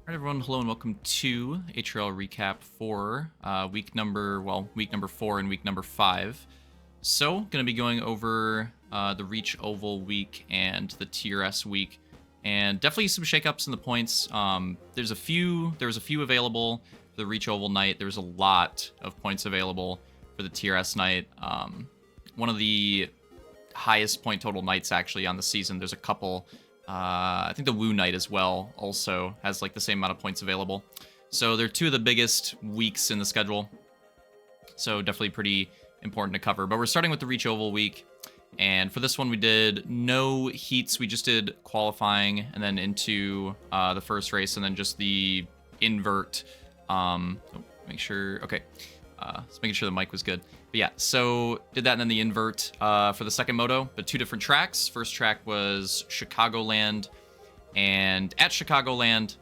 All right, everyone. Hello and welcome to HRL recap for week number 4 and week number 5. So, going to be going over the Reach Oval week and the TRS week, and definitely some shakeups in the points. There was a few available for the Reach Oval night. There was a lot of points available for the TRS night. One of the highest point total nights actually on the season. There's a couple. I think the Woo Night as well also has like the same amount of points available. So they're two of the biggest weeks in the schedule. So definitely pretty important to cover. But we're starting with the Reach Oval week. And for this one, we did no heats. We just did qualifying and then into the first race and then just the invert. Make sure. Okay. Just making sure the mic was good. But yeah, so did that and then the invert for the second moto, but two different tracks. First track was Chicagoland, and at Chicagoland,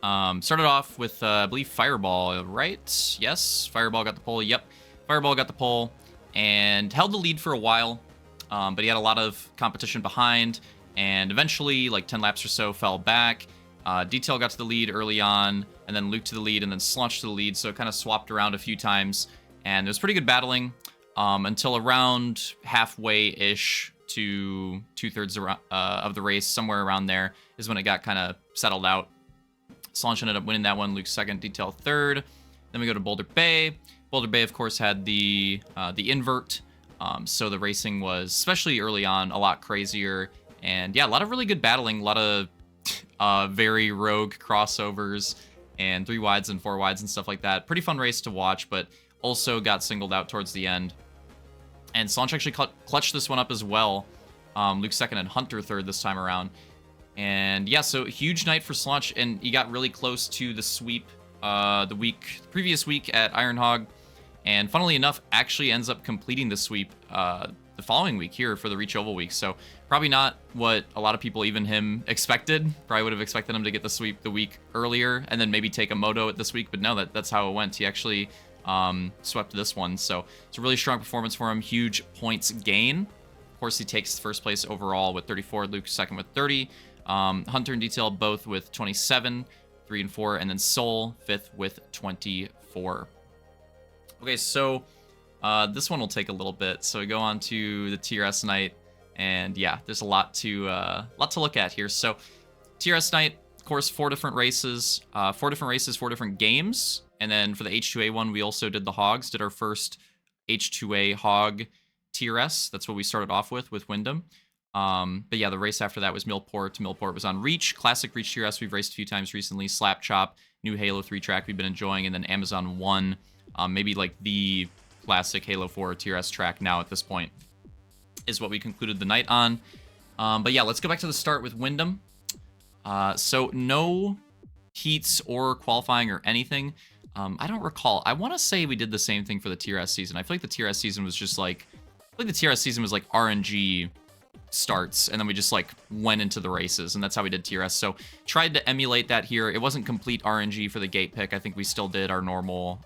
started off with, I believe, Fireball, right? Yes, Fireball got the pole. Yep, Fireball got the pole and held the lead for a while, but he had a lot of competition behind, and eventually, like 10 laps or so, fell back. Detail got to the lead early on, and then Luke to the lead, and then Slunch to the lead, so it kind of swapped around a few times, and it was pretty good battling until around halfway-ish to two-thirds of the race, somewhere around there, is when it got kind of settled out. Slunch ended up winning that one, Luke second, Detail third. Then we go to Boulder Bay. Boulder Bay, of course, had the invert, so the racing was, especially early on, a lot crazier, and yeah, a lot of really good battling, a lot of very rogue crossovers and 3 wides and 4 wides and stuff like that. Pretty fun race to watch, but also got singled out towards the end. And Slunch actually clutched this one up as well. Luke second and Hunter third this time around. And yeah, so huge night for Slunch, and he got really close to the sweep the previous week at Iron Hog. And funnily enough, actually ends up completing the sweep the following week here for the Reach Oval week. So probably not what a lot of people, even him, expected. Probably would have expected him to get the sweep the week earlier and then maybe take a moto at this week. But no, that's how it went. He actually swept this one. So it's a really strong performance for him. Huge points gain. Of course, he takes first place overall with 34. Luke second with 30. Hunter and Detail both with 27, 3 and 4. And then Soul fifth with 24. Okay, so this one will take a little bit. So we go on to the TRS night, and yeah, there's a lot to look at here. So TRS night, of course, 4 different races, 4 different games, and then for the H2A one, we also did the Hogs, did our first H2A Hog TRS. That's what we started off with Wyndham. But yeah, the race after that was Millport. Millport was on Reach, classic Reach TRS. We've raced a few times recently. Slap Chop, new Halo 3 track we've been enjoying, and then Amazon 1. Maybe like the classic Halo 4 TRS track now at this point is what we concluded the night on. But yeah, let's go back to the start with Wyndham. So no heats or qualifying or anything. I don't recall. I want to say we did the same thing for the TRS season. I feel like the TRS season was just like, the TRS season was like RNG starts, and then we just like went into the races, and that's how we did TRS. So tried to emulate that here. It wasn't complete RNG for the gate pick. I think we still did our normal,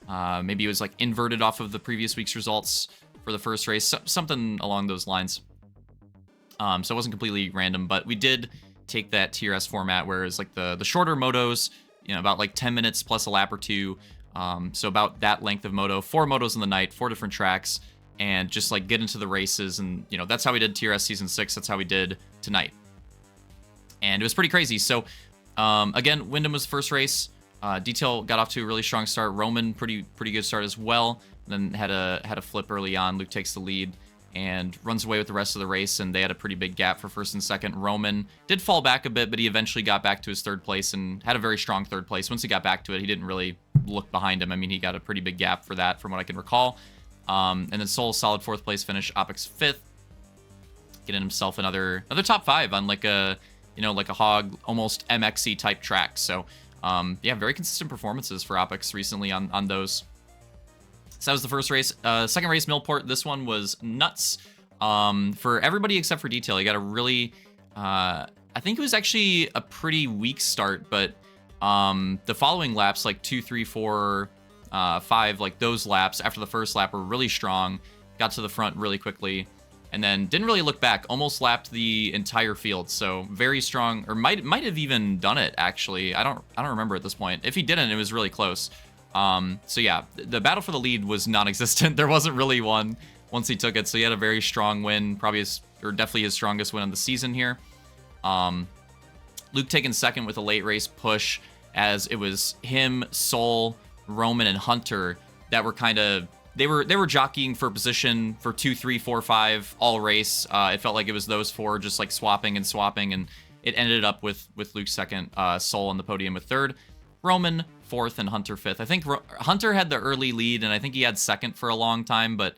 maybe it was like inverted off of the previous week's results for the first race, something along those lines. So it wasn't completely random, but we did take that TRS format, whereas like the shorter motos, about like 10 minutes plus a lap or two. So about that length of moto, 4 motos in the night, 4 different tracks, and just like get into the races. And that's how we did TRS season 6. That's how we did tonight, and it was pretty crazy. So again, Wyndham was the first race. Detail got off to a really strong start. Roman pretty good start as well. And then had a flip early on. Luke takes the lead and runs away with the rest of the race, and they had a pretty big gap for first and second. Roman did fall back a bit, but he eventually got back to his third place and had a very strong third place. Once he got back to it, he didn't really look behind him. I mean, he got a pretty big gap for that from what I can recall. And then Soul, solid 4th place finish. Opix 5th, getting himself another top 5 on like a like a Hog, almost MXy type track. So yeah, very consistent performances for Opix recently on those. So that was the first race. Second race, Millport. This one was nuts for everybody except for Detail. He got a really, I think it was actually a pretty weak start, but the following laps, like 2, 3, 4, 5, like those laps after the first lap were really strong. Got to the front really quickly. and then didn't really look back. Almost lapped the entire field. So very strong, or might have even done it actually. I don't remember at this point. If he didn't, it was really close. So yeah, the battle for the lead was non-existent. There wasn't really one once he took it. So he had a very strong win, probably definitely his strongest win of the season here. Luke taking second with a late race push, as it was him, Sol, Roman, and Hunter that were kind of, they were jockeying for position for 2, 3, 4, 5 all race. It felt like it was those four just like swapping, and it ended up with Luke second, Sol on the podium with third, Roman fourth, and Hunter fifth. I think Hunter had the early lead, and I think he had second for a long time, but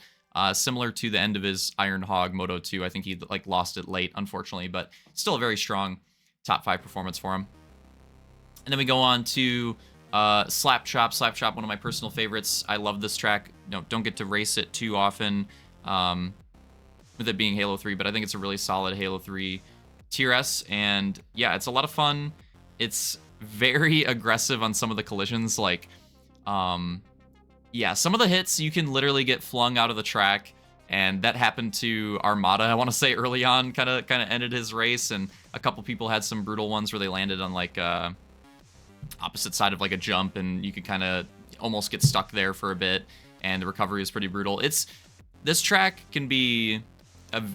similar to the end of his Iron Hog Moto 2, I think he like lost it late, unfortunately, but still a very strong top 5 performance for him. And then we go on to Slap Chop, one of my personal favorites. I love this track. Don't get to race it too often, with it being Halo 3, but I think it's a really solid Halo 3 Tier S, and yeah, it's a lot of fun. It's very aggressive on some of the collisions, like, yeah, some of the hits you can literally get flung out of the track, and that happened to Armada, I want to say, early on, kind of ended his race, and a couple people had some brutal ones where they landed on like opposite side of like a jump, and you could kind of almost get stuck there for a bit, and the recovery is pretty brutal. This track can be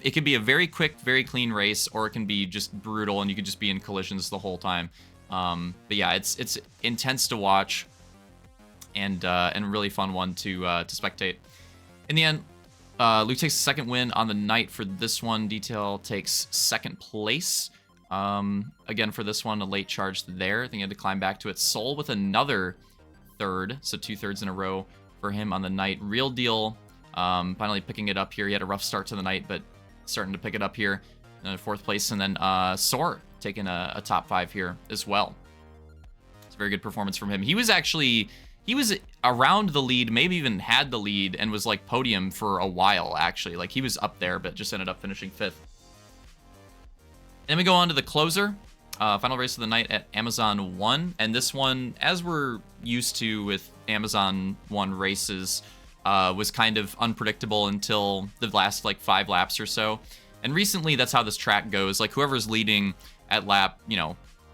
it can be a very quick, very clean race, or it can be just brutal, and you could just be in collisions the whole time. But yeah, it's intense to watch, and really fun one to spectate. In the end, Luke takes the second win on the night for this one. Detail takes second place. Again, for this one, a late charge there. I think he had to climb back to it. Sol with another third, so 2 thirds in a row for him on the night. Real Deal finally picking it up here. He had a rough start to the night, but starting to pick it up here. Fourth place, and then Soar taking a top 5 here as well. It's a very good performance from him. He was around the lead, maybe even had the lead, and was like podium for a while, actually. Like, he was up there, but just ended up finishing 5th. Then we go on to the closer, final race of the night at Amazon 1. And this one, as we're used to with Amazon 1 races, was kind of unpredictable until the last like 5 laps or so. And recently, that's how this track goes. Like, whoever's leading at lap,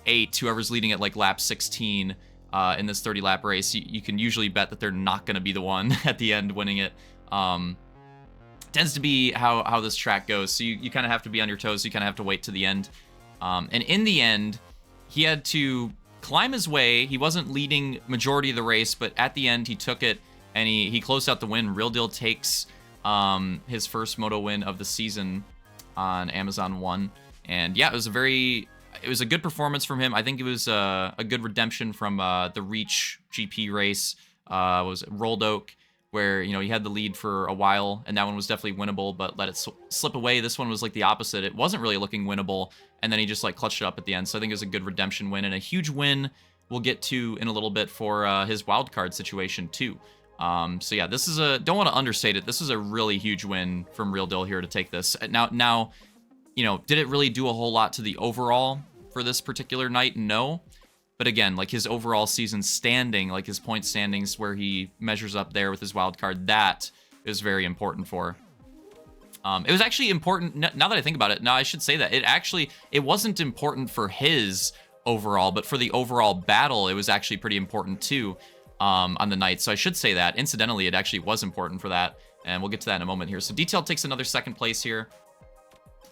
8, whoever's leading at like lap 16 in this 30-lap race, you can usually bet that they're not going to be the one at the end winning it. Tends to be how this track goes. So you kind of have to be on your toes. You kind of have to wait to the end. And in the end, he had to climb his way. He wasn't leading majority of the race, but at the end, he took it, and he closed out the win. Real Deal takes his first moto win of the season on Amazon 1. And yeah, it was a good performance from him. I think it was a good redemption from the Reach GP race. Was Rolled Oak, where he had the lead for a while, and that one was definitely winnable, but let it slip away. This one was like the opposite. It wasn't really looking winnable, and then he just like clutched it up at the end. So I think it was a good redemption win, and a huge win we'll get to in a little bit for his wildcard situation too. So yeah, this is don't want to understate it. This is a really huge win from Real Deal here to take this. Now, did it really do a whole lot to the overall for this particular night? No. But again, like his overall season standing, like his point standings where he measures up there with his wild card, that is very important for. It was actually important, now that I think about it, now I should say that. It wasn't important for his overall, but for the overall battle, it was actually pretty important too on the night. So I should say that. Incidentally, it actually was important for that, and we'll get to that in a moment here. So Detail takes another second place here,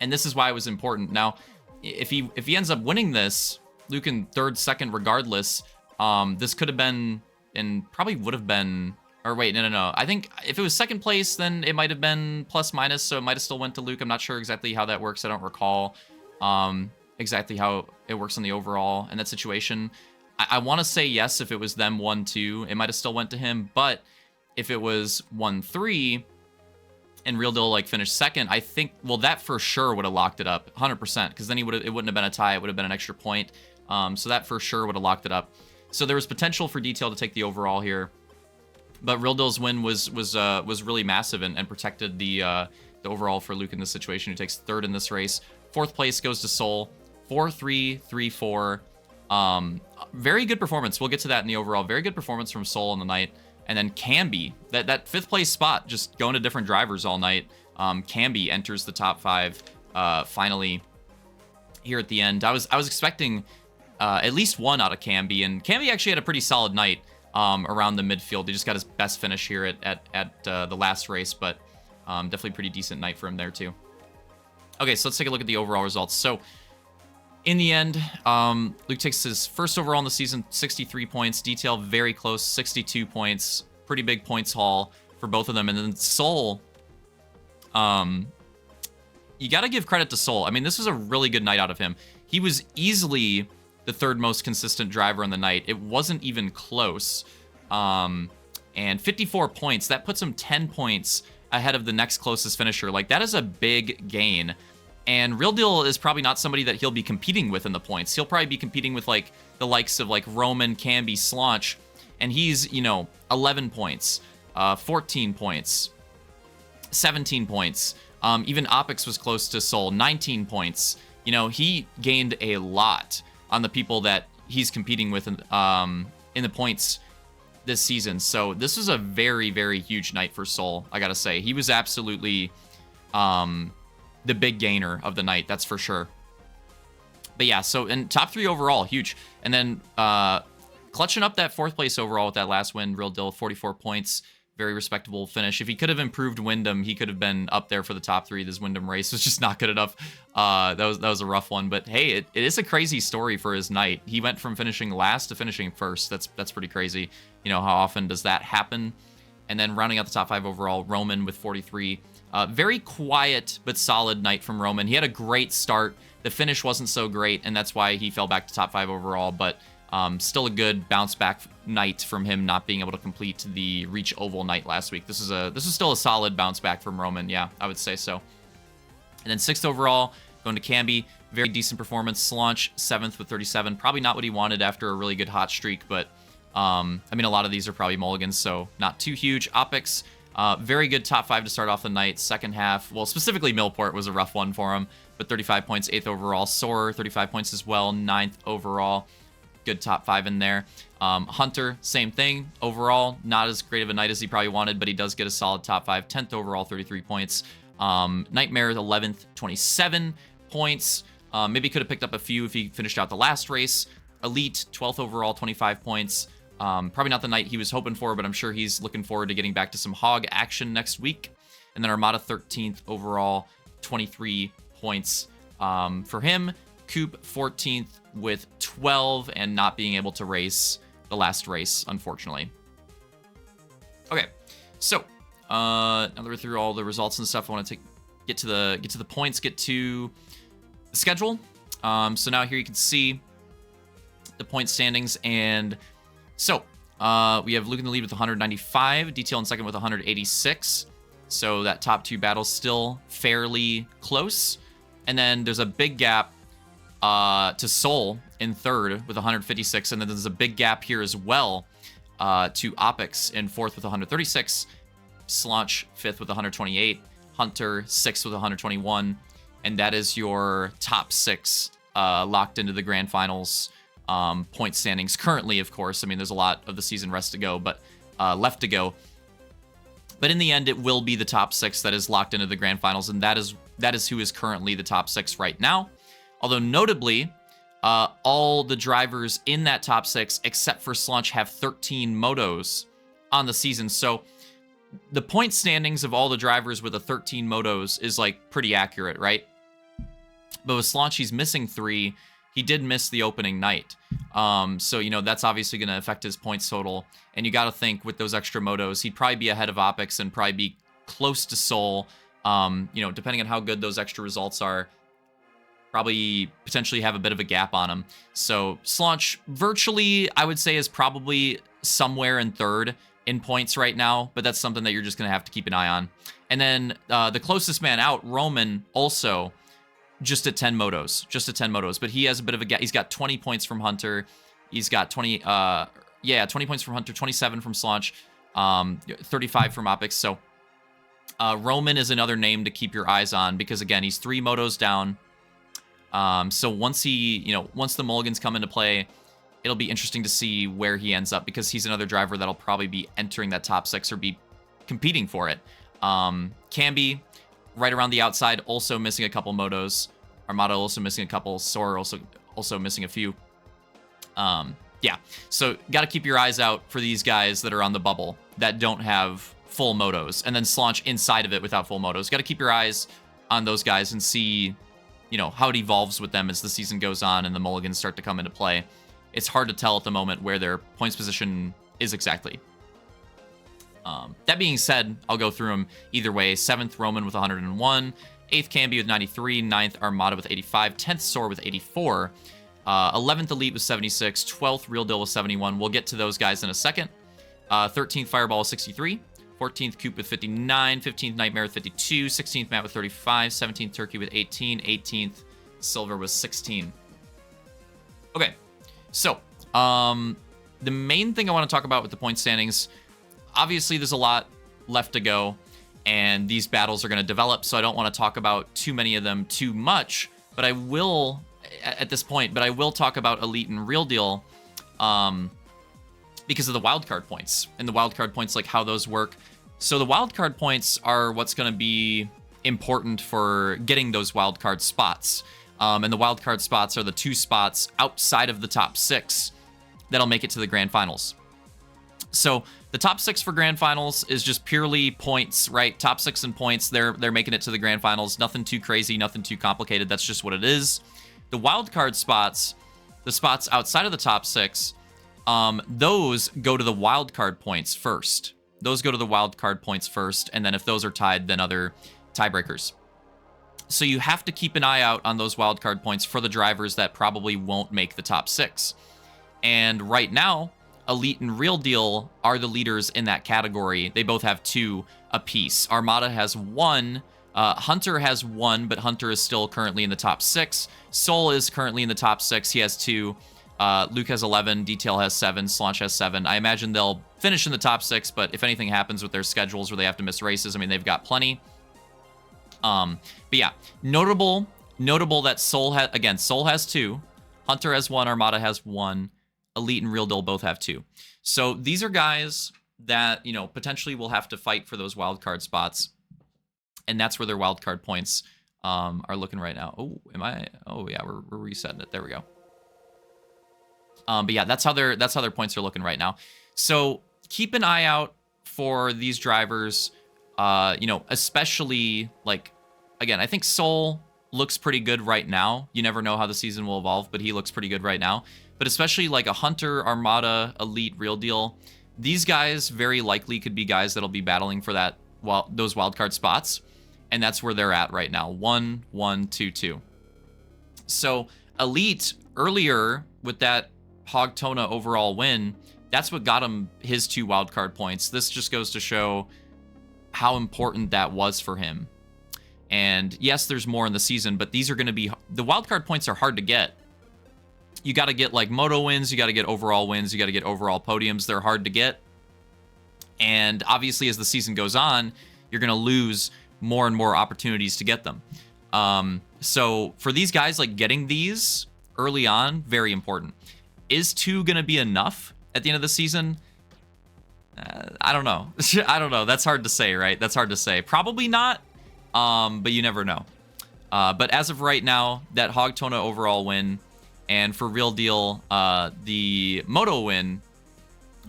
and this is why it was important. Now, if he ends up winning this, Luke in third, second, regardless, this could have been, and probably would have been, or wait, no. I think if it was second place, then it might have been plus minus, so it might have still went to Luke. I'm not sure exactly how that works. I don't recall exactly how it works on the overall in that situation. I want to say yes, if it was them 1-2, it might have still went to him, but if it was 1-3, and Real Deal like finished second, I think, well, that for sure would have locked it up 100%, because then it wouldn't have been a tie, it would have been an extra point. So that for sure would have locked it up. So there was potential for Detail to take the overall here, but Real Deal's win was really massive and protected the overall for Luke in this situation, who takes third in this race. Fourth place goes to Sol, 4-3, 3-4. Very good performance. We'll get to that in the overall. Very good performance from Sol on the night. And then Camby, that fifth place spot, just going to different drivers all night. Camby enters the top 5 finally here at the end. I was expecting at least one out of Camby, and Camby actually had a pretty solid night around the midfield. He just got his best finish here at the last race, but definitely pretty decent night for him there too. Okay, so let's take a look at the overall results. So in the end, Luke takes his first overall in the season, 63 points. Detail very close, 62 points. Pretty big points haul for both of them. And then Soul, you got to give credit to Soul. I mean, this was a really good night out of him. He was easily the third most consistent driver on the night. It wasn't even close. And 54 points, that puts him 10 points ahead of the next closest finisher. Like, that is a big gain. And Real Deal is probably not somebody that he'll be competing with in the points. He'll probably be competing with, like, the likes of, like, Roman, Camby, Slaunch. And he's, you know, 11 points, 14 points, 17 points. Even Opix was close to Soul, 19 points. You know, he gained a lot on the people that he's competing with in the points this season. So this was a very, very huge night for Soul, I gotta say. He was absolutely the big gainer of the night, that's for sure. But yeah, so in top 3 overall, huge. And then clutching up that 4th place overall with that last win, Real Deal, 44 points. Very respectable finish. If he could have improved Wyndham, he could have been up there for the top 3. This Wyndham race was just not good enough. That was a rough one. But hey, it is a crazy story for his night. He went from finishing last to finishing first. That's pretty crazy. You know, how often does that happen? And then rounding out the top 5 overall, Roman with 43. Very quiet but solid night from Roman. He had a great start. The finish wasn't so great, and that's why he fell back to top 5 overall. But still a good bounce back night from him not being able to complete the Reach Oval night last week. This is still a solid bounce back from Roman. Yeah, I would say so. And then 6th overall, going to Camby. Very decent performance. Slaunch, 7th with 37. Probably not what he wanted after a really good hot streak, but I mean, a lot of these are probably mulligans, so not too huge. Opix, very good top 5 to start off the night. Second half, well, specifically Millport was a rough one for him, but 35 points, 8th overall. Soar, 35 points as well, 9th overall. Good top 5 in there. Hunter, same thing. Overall, not as great of a night as he probably wanted, but he does get a solid top 5. 10th overall, 33 points. Nightmare, 11th, 27 points. Maybe could have picked up a few if he finished out the last race. Elite, 12th overall, 25 points. Probably not the night he was hoping for, but I'm sure he's looking forward to getting back to some hog action next week. And then Armada, 13th overall, 23 points for him. Coop, 14th with 12 and not being able to race the last race, unfortunately. Okay, so now that we're through all the results and stuff, I want to get to the points, get to the schedule. So now here you can see the point standings, and so we have Luke in the lead with 195, Detail in second with 186. So that top 2 battles still fairly close, and then there's a big gap to Soul in 3rd with 156, and then there's a big gap here as well to Opix in 4th with 136, Slaunch 5th with 128, Hunter 6th with 121, and that is your top 6 locked into the grand finals point standings currently. Of course, I mean, there's a lot of the season left to go, but in the end, it will be the top 6 that is locked into the grand finals, and that is who is currently the top 6 right now. Although notably, all the drivers in that top 6, except for Slaunch, have 13 motos on the season. So the point standings of all the drivers with the 13 motos is like pretty accurate, right? But with Slaunch, he's missing 3. He did miss the opening night. So, you know, that's obviously going to affect his points total. And you got to think with those extra motos, he'd probably be ahead of Opix and probably be close to Soul. You know, depending on how good those extra results are, probably potentially have a bit of a gap on him. So Slaunch virtually, I would say, is probably somewhere in 3rd in points right now, but that's something that you're just going to have to keep an eye on. And then the closest man out, Roman, also just at 10 motos, but he has a bit of a gap. He's got 20 points from Hunter. He's got 20 points from Hunter, 27 from Slaunch, 35 from Opix. So Roman is another name to keep your eyes on because, again, he's 3 motos down. So once the mulligans come into play, it'll be interesting to see where he ends up because he's another driver that'll probably be entering that top 6 or be competing for it. Camby, right around the outside, also missing a couple motos. Armada also missing a couple. Soar also missing a few. Yeah, so got to keep your eyes out for these guys that are on the bubble that don't have full motos, and then Slaunch inside of it without full motos. Got to keep your eyes on those guys and see, you know, how it evolves with them as the season goes on and the mulligans start to come into play. It's hard to tell at the moment where their points position is exactly. That being said, I'll go through them either way. 7th, Roman with 101. 8th, Camby with 93. 9th, Armada with 85. 10th, Soar with 84. 11th, Elite with 76. 12th, Real Deal with 71. We'll get to those guys in a second. 13th, Fireball with 63. 14th, Coop with 59. 15th, Nightmare with 52. 16th, Matt with 35. 17th, Turkey with 18. 18th, Silver with 16. Okay, so the main thing I want to talk about with the point standings, obviously there's a lot left to go, and these battles are going to develop, so I don't want to talk about too many of them too much, but I will, at this point, but I will talk about Elite and Real Deal because of the wildcard points, and the wildcard points, like how those work. So the wildcard points are what's going to be important for getting those wildcard spots, and the wildcard spots are the 2 spots outside of the top 6 that'll make it to the grand finals. So the top 6 for grand finals is just purely points, right? Top 6 in points, they're making it to the grand finals. Nothing too crazy, nothing too complicated. That's just what it is. The wild card spots, the spots outside of the top 6, those go to the wild card points first. Those go to the wild card points first, and then if those are tied, then other tiebreakers. So you have to keep an eye out on those wild card points for the drivers that probably won't make the top 6. And right now, Elite and Real Deal are the leaders in that category. They both have 2 apiece. Armada has 1. Hunter has 1, but Hunter is still currently in the top 6. Soul is currently in the top 6. He has 2. Luke has 11. Detail has 7. Slaunch has 7. I imagine they'll finish in the top 6, but if anything happens with their schedules where they have to miss races, I mean, they've got plenty. But yeah, notable that Soul has, again, Soul has 2. Hunter has 1. Armada has 1. Elite and Real Deal both have 2. So these are guys that, you know, potentially will have to fight for those wildcard spots. And that's where their wildcard points are looking right now. Oh, oh yeah, we're resetting it. There we go. But yeah, that's how their points are looking right now. So keep an eye out for these drivers, you know, especially, like, again, I think Soul looks pretty good right now. You never know how the season will evolve, but he looks pretty good right now. But especially like a Hunter, Armada, Elite, Real Deal, these guys very likely could be guys that'll be battling for that, well, those wildcard spots. And that's where they're at right now. 1, 1, 2, 2. So Elite, earlier with that Hogtona overall win, that's what got him his 2 wildcard points. This just goes to show how important that was for him. And yes, there's more in the season, but these are going to be, the wildcard points are hard to get. You got to get like moto wins, you got to get overall wins, you got to get overall podiums. They're hard to get. And obviously as the season goes on, you're going to lose more and more opportunities to get them. So for these guys, like getting these early on, very important. Is 2 going to be enough at the end of the season? I don't know. I don't know. That's hard to say, right? That's hard to say. Probably not, but you never know. But as of right now, that Hogtona overall win, and for Real Deal, the Moto win,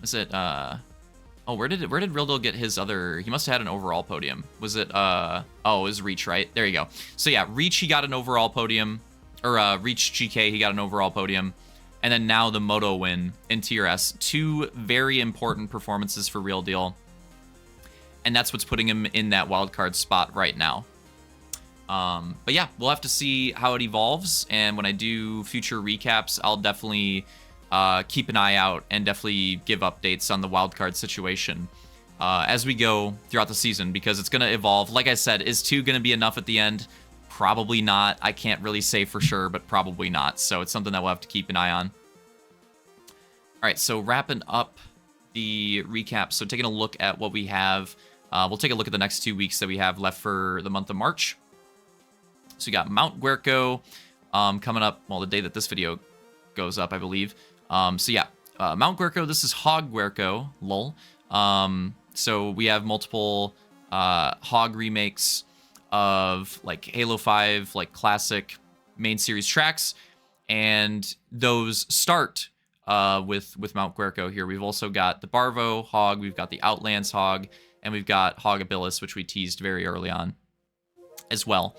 is it, oh, where did Real Deal get his other, he must have had an overall podium. Was it, oh, it was Reach, right? There you go. So yeah, Reach, he got an overall podium, or Reach GK, he got an overall podium. And then now the Moto win in Tier S. 2 very important performances for Real Deal. And that's what's putting him in that wildcard spot right now. But yeah, we'll have to see how it evolves. And when I do future recaps, I'll definitely keep an eye out and definitely give updates on the wildcard situation as we go throughout the season, because it's going to evolve. Like I said, is 2 going to be enough at the end? Probably not. I can't really say for sure, but probably not. So it's something that we'll have to keep an eye on. All right, so wrapping up the recap. So taking a look at what we have, we'll take a look at the next 2 weeks that we have left for the month of March. So we got Mount Guerco coming up, well, the day that this video goes up, I believe. So yeah, Mount Guerco, this is Hog Guerco, lol. So we have multiple Hog remakes. of like Halo 5, like classic main series tracks, and those start with Mount Guerco here. We've also got the Barvo Hog, we've got the Outlands Hog, and we've got Hogabilis, which we teased very early on as well.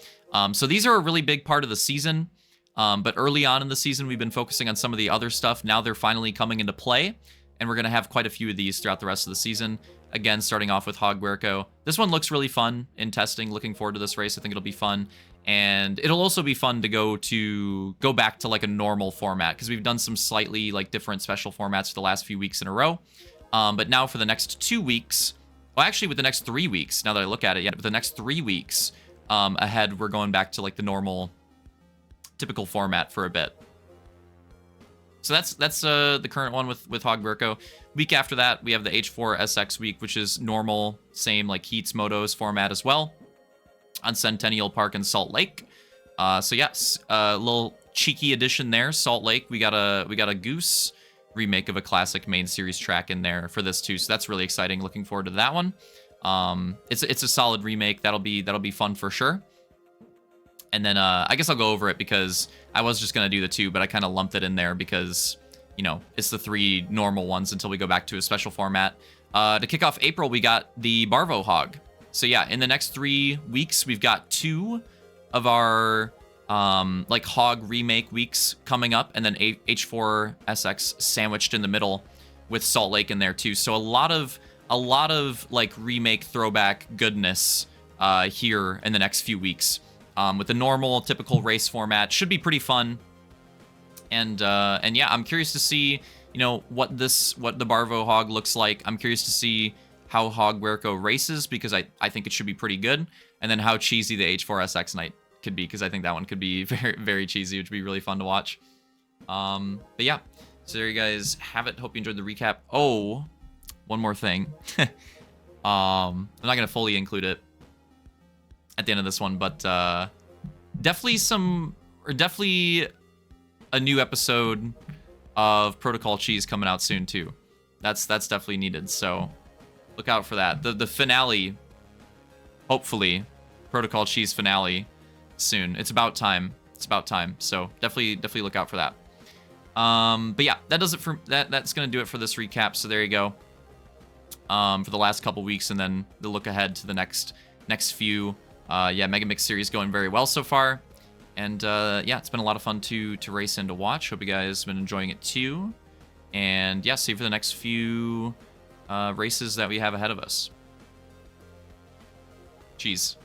So these are a really big part of the season, but early on in the season, we've been focusing on some of the other stuff. Now they're finally coming into play, and we're going to have quite a few of these throughout the rest of the season. Again, starting off with Hog Guerco. This one looks really fun in testing. Looking forward to this race. I think it'll be fun. And it'll also be fun to go back to like a normal format, because we've done some slightly like different special formats for the last few weeks in a row. But now for the next 2 weeks, well, actually with the next 3 weeks, now that I look at it, yeah, with the next 3 weeks ahead, we're going back to like the normal, typical format for a bit. So that's the current one with Hog Guerco. Week after that, we have the H4SX week, which is normal, same like Heats Motos format as well, on Centennial Park in Salt Lake. So yes, a little cheeky addition there. Salt Lake, we got a Goose remake of a classic main series track in there for this too. So that's really exciting. Looking forward to that one. It's a solid remake. That'll be fun for sure. And then I guess I'll go over it because I was just gonna do the 2, but I kind of lumped it in there because, you know, it's the 3 normal ones until we go back to a special format. To kick off April, we got the Barvo Hog. So yeah, in the next 3 weeks, we've got 2 of our like Hog remake weeks coming up, and then H4SX sandwiched in the middle with Salt Lake in there too. So a lot of like remake throwback goodness here in the next few weeks. With the normal, typical race format. Should be pretty fun. And yeah, I'm curious to see, you know, what the Barvo Hog looks like. I'm curious to see how Hog Guerco races, because I think it should be pretty good. And then how cheesy the H4SX night could be, because I think that one could be very, very cheesy, which would be really fun to watch. But yeah, so there you guys have it. Hope you enjoyed the recap. Oh, one more thing. I'm not going to fully include it at the end of this one, but definitely a new episode of Protocol Cheese coming out soon too. That's definitely needed, so look out for that. The finale, hopefully, Protocol Cheese finale soon. It's about time. So definitely look out for that. But yeah, that does it for that's gonna do it for this recap. So there you go. For the last couple weeks, and then the look ahead to the next few. Yeah, MegaMix series going very well so far. And yeah, it's been a lot of fun to race and to watch. Hope you guys have been enjoying it too. And yeah, see you for the next few races that we have ahead of us. Cheese.